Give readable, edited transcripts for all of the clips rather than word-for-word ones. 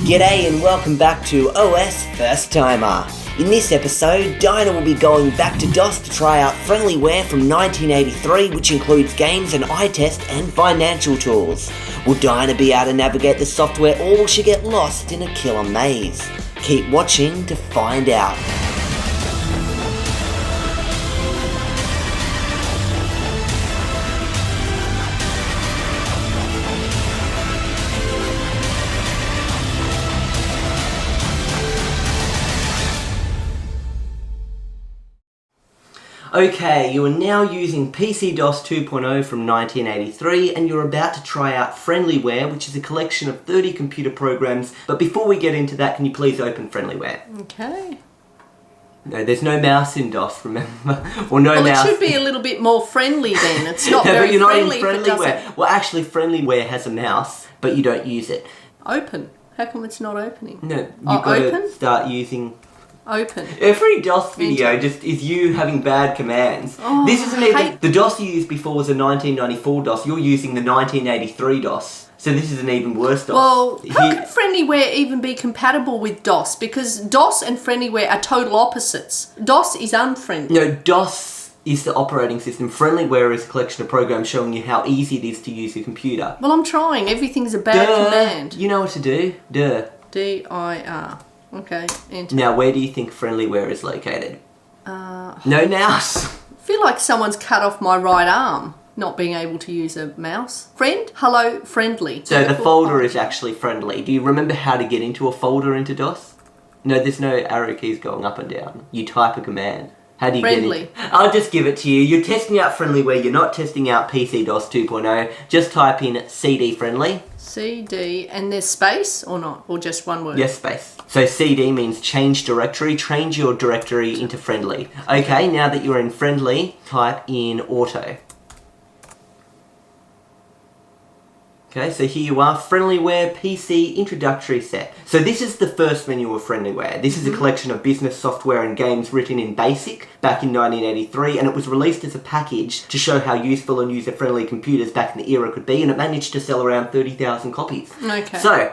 G'day and welcome back to OSFirstTimer. In this episode, Dinah will be going back to DOS to try out Friendlyware from 1983, which includes games and eye test and financial tools. Will Dinah be able to navigate the software, or will she get lost in a killer maze? Keep watching to find out. Okay, you are now using PC-DOS 2.0 from 1983 and you're about to try out Friendlyware, which is a collection of 30 computer programs. But before we get into that, can you please open Friendlyware? Okay. No, there's no mouse in DOS, remember? Or no mouse. Well, it should be a little bit more friendly then. It's not very but you're friendly not in if it Friendlyware. doesn't. Well, actually, Friendlyware has a mouse, but you don't use it. Open. How come it's not opening? No, you've got to start using... Open. Every DOS video just is you having bad commands. Oh, this isn't even... The DOS you used before was a 1994 DOS. You're using the 1983 DOS. So this is an even worse DOS. Well, how can Friendlyware even be compatible with DOS? Because DOS and Friendlyware are total opposites. DOS is unfriendly. No, DOS is the operating system. Friendlyware is a collection of programs showing you how easy it is to use your computer. Well, I'm trying. Everything's a bad command. You know what to do. D-I-R. Okay, enter. Now, where do you think Friendlyware is located? No mouse. I feel like someone's cut off my right arm, not being able to use a mouse. Friend? Hello, friendly. So the folder is actually friendly. Do you remember how to get into a folder into DOS? No, there's no arrow keys going up and down. You type a command. How do you Friendly. get in? I'll just give it to you. You're testing out Friendlyware. You're not testing out PC-DOS 2.0. Just type in CD friendly. CD, and there's space or not? Or just one word? Yes, space. So CD means change directory. Change your directory into friendly. Okay, now that you're in friendly, type in auto. Okay, so here you are, Friendlyware PC Introductory Set. So this is the first menu of Friendlyware. This is a collection of business software and games written in BASIC back in 1983, and it was released as a package to show how useful and user-friendly computers back in the era could be, and it managed to sell around 30,000 copies. Okay. So,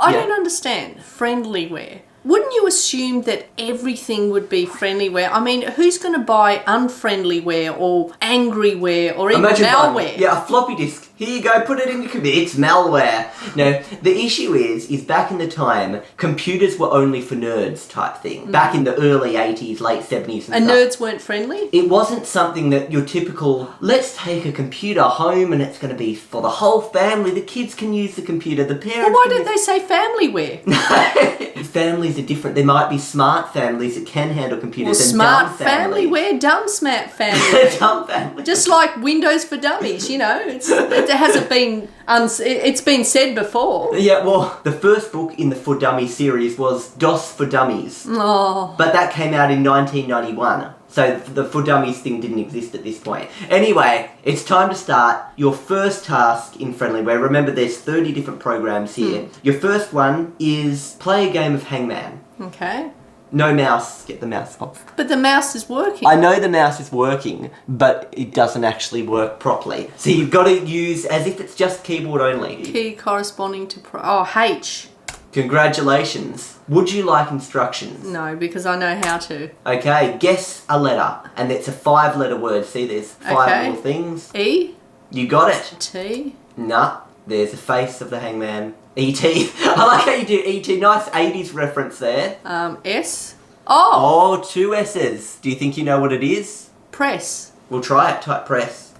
I don't understand. Friendlyware. Wouldn't you assume that everything would be Friendlyware? I mean, who's going to buy unfriendlyware or angryware or even malware? Yeah, a floppy disk. Here you go, put it in your computer. It's malware. No, the issue is back in the time, computers were only for nerds type thing. Back in the early 80s, late 70s and stuff. Nerds weren't friendly? It wasn't something that your typical, let's take a computer home and it's going to be for the whole family. The kids can use the computer, the parents Well, why don't they say familyware? Families are different. There might be smart families that can handle computers and smart dumb families. familyware, dumb smart family. Dumb families. Just like Windows for Dummies, you know. It hasn't been... it's been said before. Yeah, well, the first book in the For Dummies series was DOS for Dummies. Oh. But that came out in 1991. So the For Dummies thing didn't exist at this point. Anyway, it's time to start your first task in Friendlyware. Remember, there's 30 different programs here. Your first one is play a game of Hangman. Okay. No mouse. Get the mouse off. But the mouse is working. I know the mouse is working, but it doesn't actually work properly. So you've got to use as if it's just keyboard only. Key corresponding to... H. Congratulations. Would you like instructions? No, because I know how to. Okay, guess a letter. And it's a 5-letter word. See, there's 5 little things. E. You got it. T. Nah, there's a face of the hangman. E.T. I like how you do E.T. Nice 80s reference there. S. Oh! Oh, 2 S's. Do you think you know what it is? Press. We'll try it. Type press.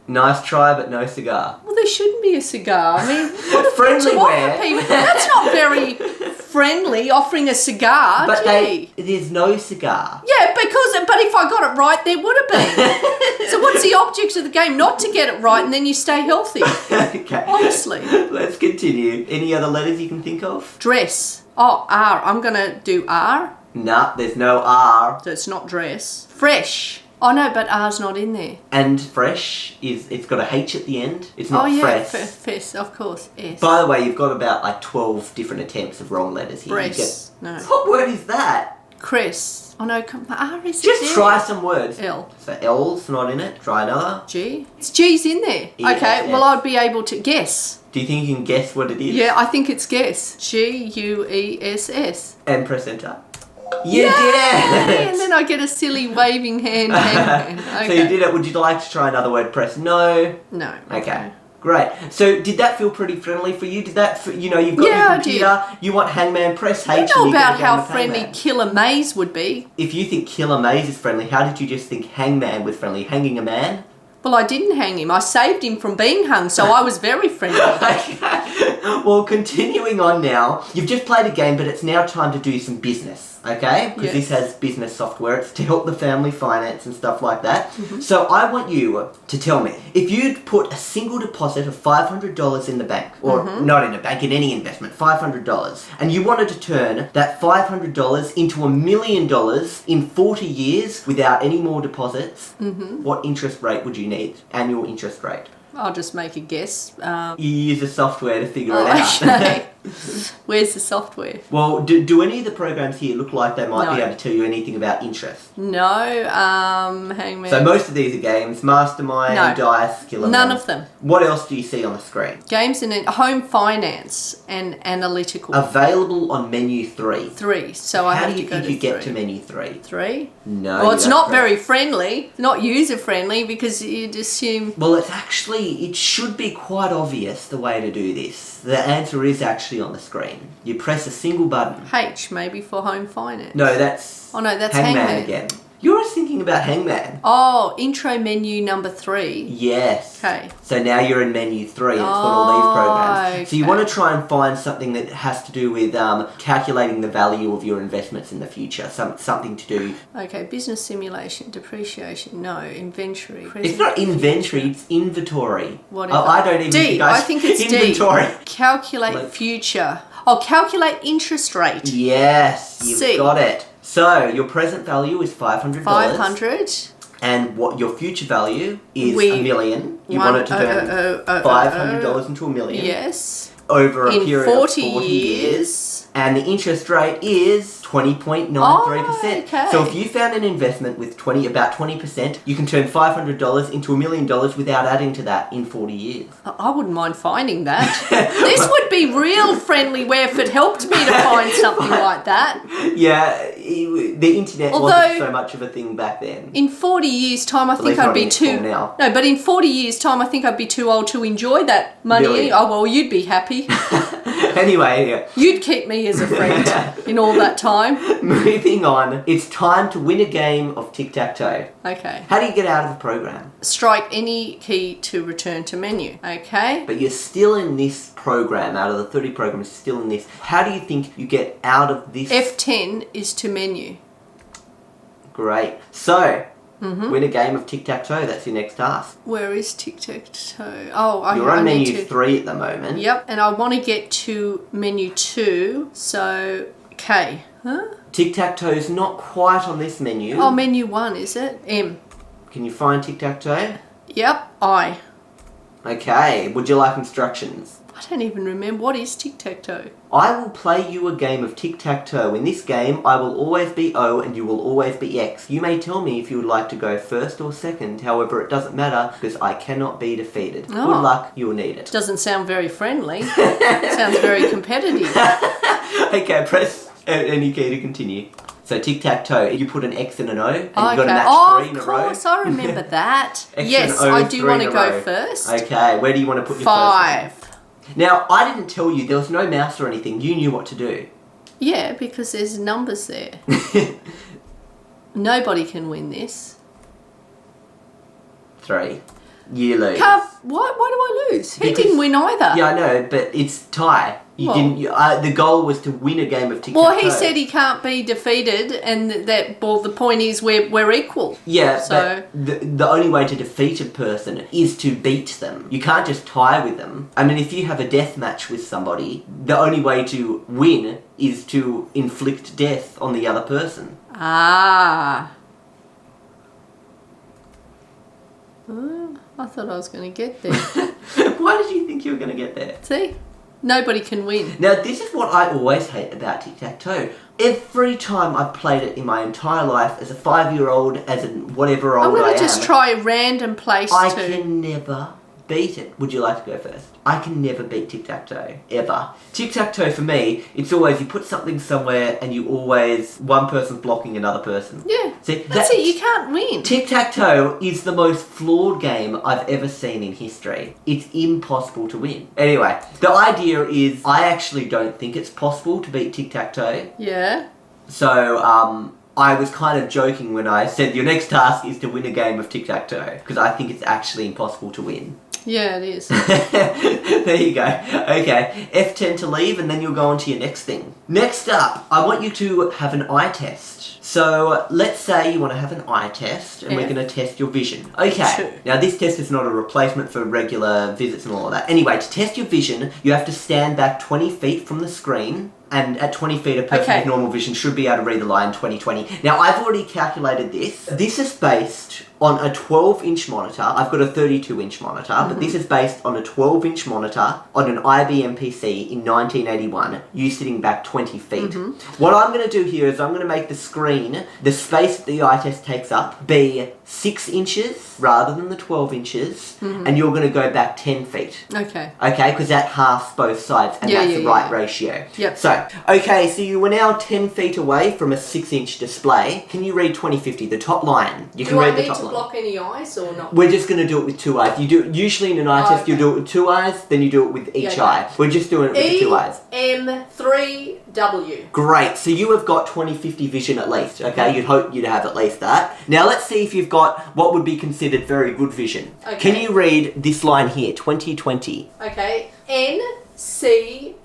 Nice try, but no cigar. Well, there shouldn't be a cigar. I mean, Friendlyware. That's not very friendly, offering a cigar. But Gee. there's no cigar. Yeah, but if I got it right, there would have been. So what's the object of the game? Not to get it right and then you stay healthy. Okay. Honestly. Let's continue. Any other letters you can think of? Dress. Oh, R. I'm going to do R. Nah, there's no R. So it's not dress. Fresh. Oh no, but R's not in there. And fresh it's got a H at the end. It's not fresh. Fresh, of course. S. By the way, you've got about like 12 different attempts of wrong letters here. Breast. No. What word is that? Cress. Oh no, R is Just there. try some words. L. So L's not in it. Try another. G. It's G's in there. Yes, okay, well I'd be able to guess. Do you think you can guess what it is? Yeah, I think it's guess. Guess. And press enter. You did it! And then I get a silly waving hand. Okay. So you did it. Would you like to try another word? Press no. No. Okay. Great. So did that feel pretty friendly for you? Did that, you've got your computer, I did. You want Hangman, press H. I know and you about get a how game of friendly Hangman. Killer Maze would be. If you think Killer Maze is friendly, how did you just think Hangman was friendly? Hanging a man? Well, I didn't hang him. I saved him from being hung, so I was very friendly. Okay. Well, continuing on now, you've just played a game, but it's now time to do some business, okay? Because this has business software. It's to help the family finance and stuff like that. Mm-hmm. So I want you to tell me, if you'd put a single deposit of $500 in the bank, or not in a bank, in any investment, $500, and you wanted to turn that $500 into $1 million in 40 years without any more deposits, what interest rate would you need? Annual interest rate? I'll just make a guess. You use the software to figure it out. Okay. Where's the software? Well, do any of the programs here look like they might be able to tell you anything about interest? No. Hangman. So most of these are games. Mastermind, Dice, Killer. None of them. What else do you see on the screen? Games in home finance and analytical. Available on menu 3. 3. So I have to go to 3. How do you think you get to menu 3? 3? No. Well, it's not very friendly. Not user friendly because you'd assume... Well, it should be quite obvious the way to do this. The answer is actually on the screen. You press a single button. H, maybe for home finance. No, that's... Oh, no, that's Hangman again. You're thinking about Hangman. Oh, intro menu number 3. Yes. Okay. So now you're in menu 3 and it's got all these programs. Okay. So you want to try and find something that has to do with calculating the value of your investments in the future. Something to do... Okay, business simulation, depreciation, no, inventory. It's not inventory, it's inventory. What is I don't even D, think you guys... I think it's inventory. D. Calculate future. Oh, calculate interest rate. Yes, you've got it. So, your present value is $500. 500. And what your future value is $1 million. You want it to turn $500 into $1 million. Yes. Over a period of 40 years. And the interest rate is 20.93%. Oh, okay. So if you found an investment with about 20%, you can turn $500 into $1 million without adding to that in 40 years. I wouldn't mind finding that. This would be real Friendlyware if it helped me to find something like that. Yeah, the internet wasn't so much of a thing back then. In 40 years' time, I think I'd be too... Now. No, but in 40 years' time, I think I'd be too old to enjoy that money. Really? Oh, well, you'd be happy. Anyway, yeah. You'd keep me as a friend in all that time. Moving on, it's time to win a game of Tic Tac Toe. Okay. How do you get out of the program? Strike any key to return to menu. Okay. But you're still in this program, out of the 30 programs, still in this. How do you think you get out of this? F10 is to menu. Great. So, win a game of Tic Tac Toe. That's your next task. Where is Tic Tac Toe? Oh, You're on menu 3 at the moment. Yep, and I want to get to menu 2, so K. Huh? Tic Tac Toe's not quite on this menu. Oh, menu 1, is it? M. Can you find Tic Tac Toe? Yep, I. Okay, would you like instructions? I don't even remember. What is Tic Tac Toe? I will play you a game of Tic Tac Toe. In this game, I will always be O and you will always be X. You may tell me if you would like to go first or second. However, it doesn't matter because I cannot be defeated. Oh. Good luck, you will need it. Doesn't sound very friendly. Sounds very competitive. Okay, press any key to continue. So Tic Tac Toe, you put an X and an O, and you've got to match 3 in a row. Of course, I remember that. X Yes, and O, I do 3 want in to a go row. first. Okay, where do you want to put your 5. first one? Now, I didn't tell you, there was no mouse or anything. You knew what to do. Yeah, because there's numbers there. Nobody can win this. 3. You lose. Why do I lose? He didn't win either. Yeah, I know, but it's tie. You didn't. The goal was to win a game of Tic Tac Toe. Well, he said he can't be defeated, and that. Well, the point is we're equal. Yeah, so but the only way to defeat a person is to beat them. You can't just tie with them. I mean, if you have a death match with somebody, the only way to win is to inflict death on the other person. Ah. I thought I was going to get there. Why did you think you were going to get there? See? Nobody can win. Now, this is what I always hate about Tic Tac Toe. Every time I've played it in my entire life, as a 5-year-old, as a whatever old I am... I'm going to just try a random place I can never beat it. Would you like to go first? I can never beat Tic Tac Toe, ever. Tic Tac Toe for me, it's always you put something somewhere and you always, one person's blocking another person. Yeah. See, that's it, you can't win. Tic Tac Toe is the most flawed game I've ever seen in history. It's impossible to win. Anyway, the idea is I actually don't think it's possible to beat Tic Tac Toe. Yeah. So, I was kind of joking when I said your next task is to win a game of Tic Tac Toe, because I think it's actually impossible to win. Yeah, it is. There you go. Okay, F10 to leave, and then you'll go on to your next thing. Next up, I want you to have an eye test. So, let's say you want to have an eye test, and we're going to test your vision. Okay, Sure. Now this test is not a replacement for regular visits and all of that. Anyway, to test your vision, you have to stand back 20 feet from the screen, and at 20 feet, a person with normal vision should be able to read the line 20/20. Now, I've already calculated this. This is based on a 12-inch monitor. I've got a 32-inch monitor, but this is based on a 12-inch monitor on an IBM PC in 1981, you sitting back 20 feet. What I'm going to do here is I'm going to make the screen, the space that the eye test takes up, be 6 inches rather than the 12 inches, and you're going to go back 10 feet. Okay. Okay, because that halves both sides, and that's the right ratio. Yep. So, okay, so you were now 10 feet away from a 6-inch display. Can you read 20/50, the top line? You can read the top line. Block any eyes or not? We're just going to do it with 2 eyes. You do usually in an eye test, you do it with 2 eyes, then you do it with each eye. We're just doing it with the 2 eyes. M3W. Great. So you have got 20/50 vision at least. Okay, you'd hope you'd have at least that. Now let's see if you've got what would be considered very good vision. Okay. Can you read this line here, 20/20? Okay. NCUN,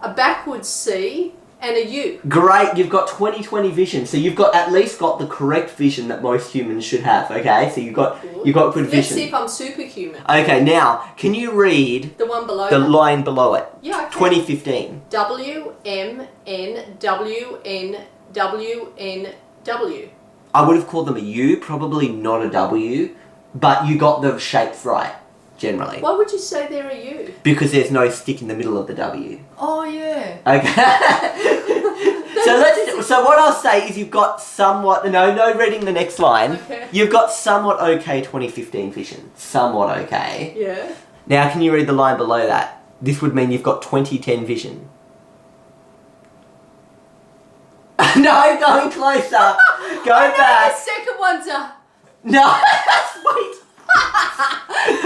a backwards C, and a U. Great, you've got 20/20 vision. So you've got at least got the correct vision that most humans should have. Okay, so you've got good vision. Let's see if I'm superhuman. Okay, now can you read the one below the line below it? Yeah, I can. 2015. WMNWNWNW. I would have called them a U, probably not a W, but you got the shapes right, generally. Why would you say they're a U? Because there's no stick in the middle of the W. Oh, yeah. Okay. So what I'll say is you've got somewhat, no reading the next line. Okay. You've got somewhat okay 2015 vision. Somewhat okay. Yeah. Now can you read the line below that? This would mean you've got 2010 vision. No, going closer. Go back. The second one's a... No, wait.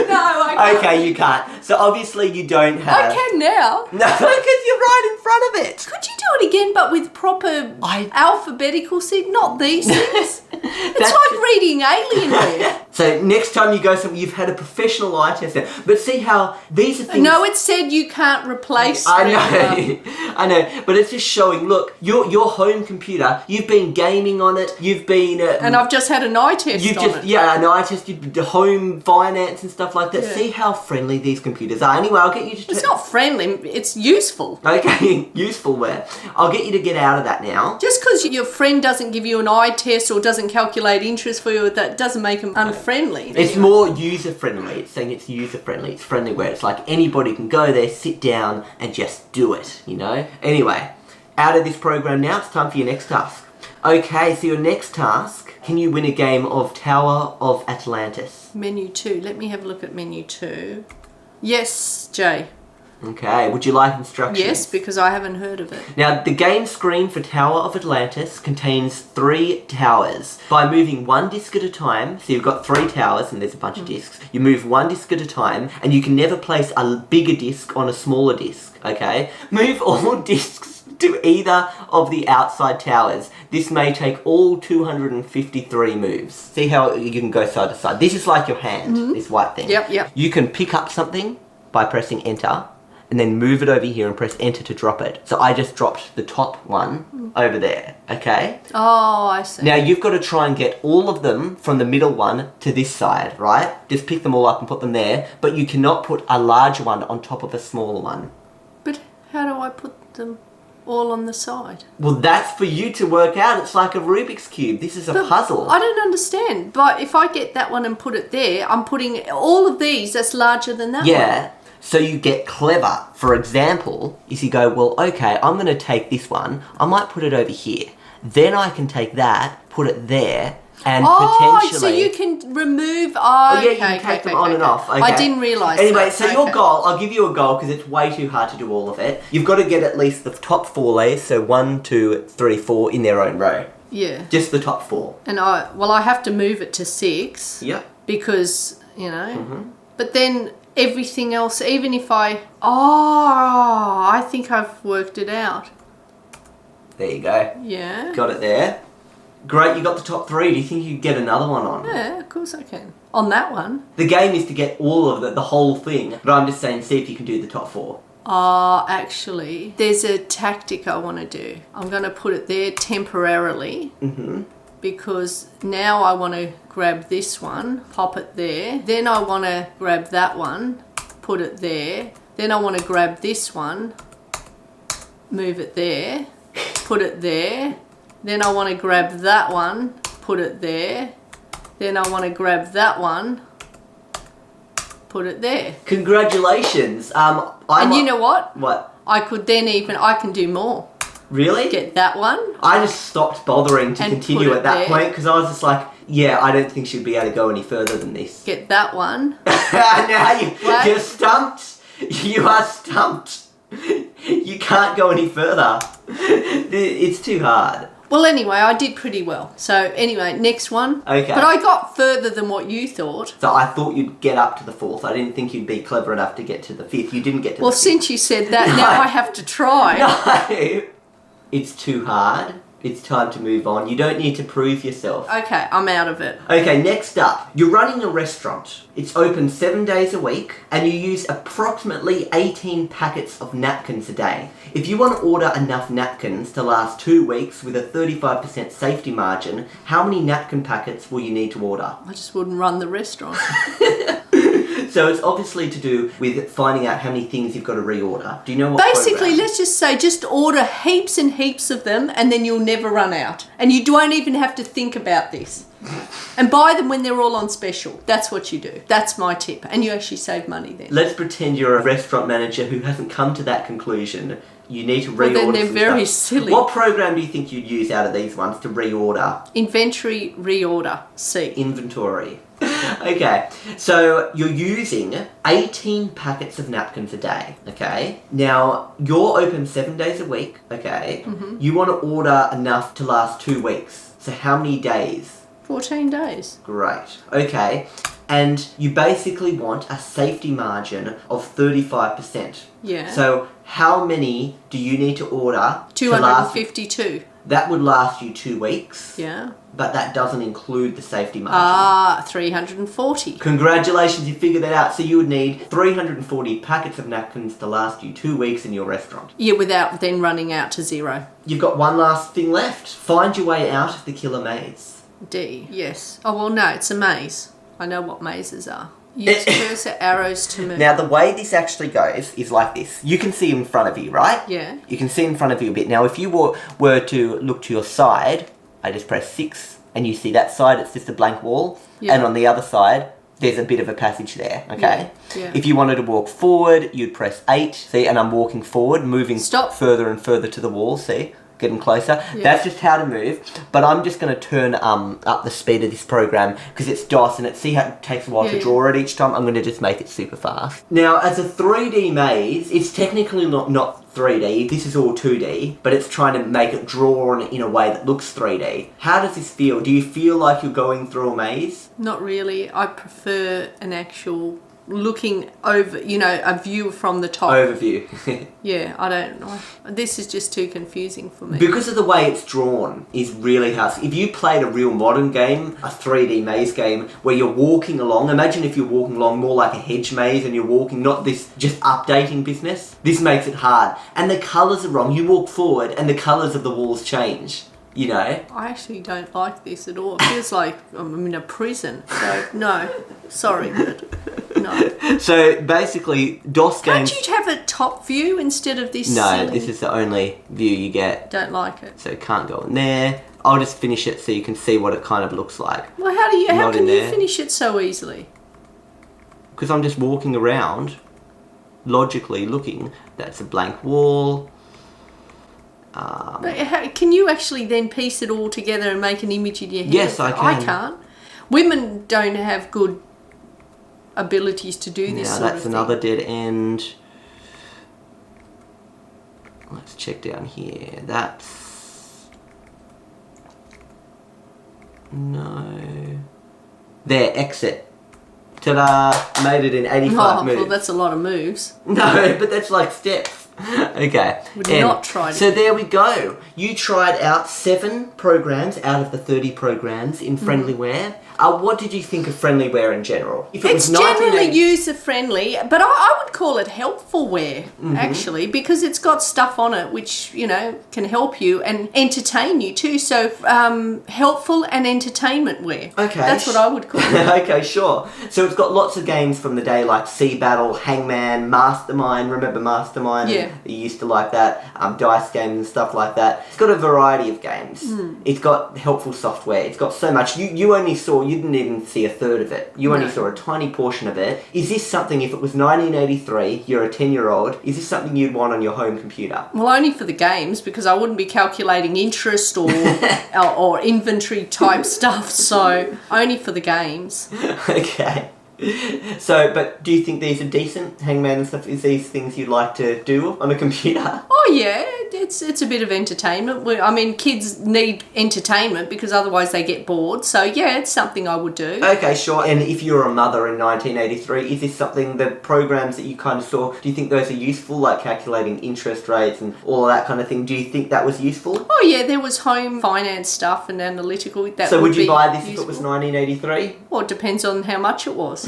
No, I can't. Okay, you can't. So obviously you don't have... I can now. No, because you're right in front of it. Could you do it again, but with proper alphabetical not these things? It's like reading Alienware. So next time you go somewhere, you've had a professional eye test there. But see how these are things... No, it said you can't replace... I know, but it's just showing, look, your home computer, you've been gaming on it, you've been... and I've just had an eye test on it. Yeah, an eye test, the home finance and stuff like that. Yeah. See how friendly these computers are. Anyway, I'll get you to... It's not friendly, it's useful. Okay, usefulware. I'll get you to get out of that now. Just because your friend doesn't give you an eye test or doesn't calculate interest for you, that doesn't make them unfriendly. It's more user-friendly. It's saying it's user-friendly. It's Friendlyware. It's like anybody can go there, sit down, and just do it, you know? Anyway, out of this program now, it's time for your next task. Okay, so your next task, can you win a game of Tower of Atlantis? Menu 2. Let me have a look at menu 2. Yes, Jay. Okay, would you like instructions? Yes, because I haven't heard of it. Now, the game screen for Tower of Atlantis contains 3 towers. By moving 1 disc at a time, so you've got 3 towers and there's a bunch of discs, you move 1 disc at a time and you can never place a bigger disc on a smaller disc, okay? Move all discs to either of the outside towers. This may take all 253 moves. See how you can go side to side. This is like your hand, this white thing. Yep. You can pick up something by pressing enter, and then move it over here and press enter to drop it. So I just dropped the top one over there, okay? Oh, I see. Now you've got to try and get all of them from the middle one to this side, right? Just pick them all up and put them there, but you cannot put a larger one on top of a smaller one. But how do I put them all on the side? Well, that's for you to work out. It's like a Rubik's Cube. This is a puzzle. I don't understand. But if I get that one and put it there, I'm putting all of these that's larger than that one. Yeah. So you get clever. For example, if you go, well, okay, I'm going to take this one. I might put it over here. Then I can take that, put it there, And potentially... so you can remove... yeah, you can take them on and off. Okay. I didn't realise Anyway, that. so your goal, I'll give you a goal because it's way too hard to do all of it. You've got to get at least the top 4 layers, so 1, 2, 3, 4 in their own row. Yeah. Just the top 4. And I have to move it to 6. Yep. Because, but then everything else, even if I think I've worked it out. There you go. Yeah. Got it there. Great, you got the top 3. Do you think you could get another one on? Yeah, of course I can. On that one. The game is to get all of it, the whole thing. But I'm just saying, see if you can do the top 4. Actually, there's a tactic I want to do. I'm going to put it there temporarily. Because now I want to grab this one, pop it there. Then I want to grab that one, put it there. Then I want to grab this one, move it there, put it there. Then I want to grab that one, put it there. Then I want to grab that one, put it there. Congratulations. And you know what? What? I can do more. Really? Get that one. I just stopped bothering to And continue put at that it there. point because I was just like, yeah, I don't think she'd be able to go any further than this. Get that one. Now What? you're stumped. You are stumped. You can't go any further. It's too hard. Well, anyway, I did pretty well. So, anyway, next one. Okay. But I got further than what you thought. So I thought you'd get up to the 4th. I didn't think you'd be clever enough to get to the 5th. You didn't get to Well, the 5th. since you said that, now I have to try. No. It's too hard. It's time to move on. You don't need to prove yourself. Okay, I'm out of it. Okay, next up. You're running a restaurant. It's open 7 days a week, and you use approximately 18 packets of napkins a day. If you want to order enough napkins to last 2 weeks with a 35% safety margin, how many napkin packets will you need to order? I just wouldn't run the restaurant. So it's obviously to do with finding out how many things you've got to reorder. Do you know what Basically, program? let's just say, just order heaps and heaps of them, and then you'll never run out. And you don't even have to think about this. And buy them when they're all on special. That's what you do. That's my tip. And you actually save money then. Let's pretend you're a restaurant manager who hasn't come to that conclusion. You need to reorder. Well, then they're some very stuff. silly. What program do you think you'd use out of these ones to reorder? Inventory reorder. C. Inventory. Okay, so you're using 18 packets of napkins a day, okay? Now, you're open 7 days a week, okay? You want to order enough to last 2 weeks. So how many days? 14 days. Great. Okay. And you basically want a safety margin of 35%. Yeah. So how many do you need to order to last? 252. That would last you 2 weeks. Yeah. But that doesn't include the safety margin. 340. Congratulations, you figured that out. So you would need 340 packets of napkins to last you 2 weeks in your restaurant. Yeah, without then running out to 0. You've got one last thing left. Find your way out of the killer maze. D. Yes. Oh, well, no, it's a maze. I know what mazes are. Use cursor arrows to move. Now, the way this actually goes is like this. You can see in front of you, right? Yeah. You can see in front of you a bit. Now, if you were to look to your side, I just press 6, and you see that side, it's just a blank wall. Yeah. And on the other side, there's a bit of a passage there, okay? Yeah. If you wanted to walk forward, you'd press 8, see? And I'm walking forward, moving further and further to the wall, see? Getting closer. Yeah. That's just how to move. But I'm just going to turn up the speed of this program because it's DOS and see how it takes a while to draw it each time. I'm going to just make it super fast. Now, as a 3D maze, it's technically not 3D. This is all 2D, but it's trying to make it drawn in a way that looks 3D. How does this feel? Do you feel like you're going through a maze? Not really. I prefer an actual looking over, a view from the top. Overview. Yeah, I don't know. This is just too confusing for me. Because of the way it's drawn is really hard. If you played a real modern game, a 3D maze game, where you're walking along, imagine if you're walking along more like a hedge maze and you're walking, not this just updating business. This makes it hard. And the colours are wrong. You walk forward and the colours of the walls change. I actually don't like this at all. It feels like I'm in a prison. So, no. Sorry, but no. So, basically, DOS games... Can't you have a top view instead of this? No, silly... this is the only view you get. Don't like it. So, can't go in there. I'll just finish it so you can see what it kind of looks like. Well, how can you finish it so easily? Because I'm just walking around, logically looking. That's a blank wall. But can you actually then piece it all together and make an image in your head? Yes, I can. I can't. Women don't have good abilities to do this sort of that's thing. another dead end. Let's check down here. That's... No. There, exit. Ta-da! Made it in 85 moves. Well, that's a lot of moves. No, but that's like steps. Okay. Would not try it. So there we go. You tried out 7 programs out of the 30 programs in Friendlyware. What did you think of Friendlyware in general? If It's generally user-friendly, but I would call it helpfulware, actually, because it's got stuff on it which, can help you and entertain you too. So, helpful and entertainmentware. Okay. That's what I would call it. Okay, sure. So it's got lots of games from the day like Sea Battle, Hangman, Mastermind. Remember Mastermind? Yeah. You used to like that. Dice games and stuff like that. It's got a variety of games. It's got helpful software. It's got so much. You only saw... You didn't even see a third of it. You only saw a tiny portion of it. Is this something, if it was 1983, you're a 10-year-old, is this something you'd want on your home computer? Well, only for the games, because I wouldn't be calculating interest or inventory type stuff, so only for the games. Okay. So, but do you think these are decent, Hangman and stuff? Is these things you'd like to do on a computer? Oh yeah, it's a bit of entertainment. I mean, kids need entertainment because otherwise they get bored. So yeah, it's something I would do. Okay, sure. And if you were a mother in 1983, is this something, the programs that you kind of saw, do you think those are useful, like calculating interest rates and all of that kind of thing? Do you think that was useful? Oh yeah, there was home finance stuff and analytical. So would you buy this useful. if it was 1983? Well, it depends on how much it was.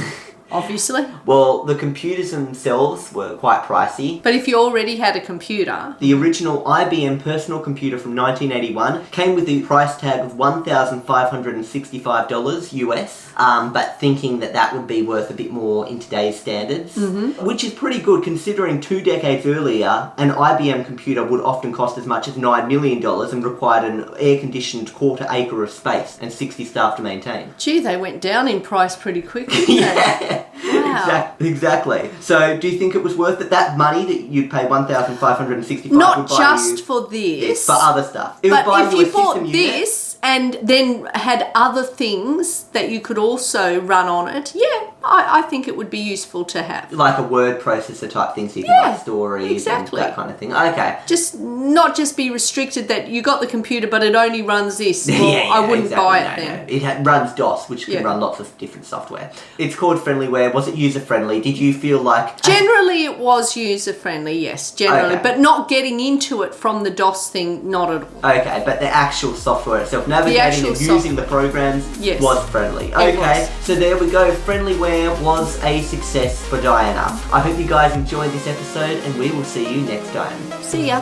Obviously. Well, the computers themselves were quite pricey. But if you already had a computer... The original IBM personal computer from 1981 came with the price tag of $1,565 US, but thinking that would be worth a bit more in today's standards, which is pretty good considering 2 decades earlier, an IBM computer would often cost as much as $9 million and required an air-conditioned quarter acre of space and 60 staff to maintain. Gee, they went down in price pretty quickly, didn't Yeah. Wow. Exactly. So, do you think it was worth it? That money that you'd pay $1,565 Not would buy just you, for this. for other stuff. It But would buy if you a you bought system this and then had other things that you could also run on it, yeah, I think it would be useful to have. like a word processor type thing, so you can write stories exactly. and that kind of thing. Okay. Not just be restricted that you got the computer but it only runs this. Well, I wouldn't buy it then. No. It runs DOS, which can run lots of different software. It's called Friendlyware. Was it user-friendly? Did you feel like... Generally it was user-friendly, yes, generally. Okay. But not getting into it from the DOS thing, not at all. Okay, but the actual software itself, navigating and using the programs, was friendly. Okay, so there we go. Friendlyware was a success for Diana. I hope you guys enjoyed this episode and we will see you next time. See ya.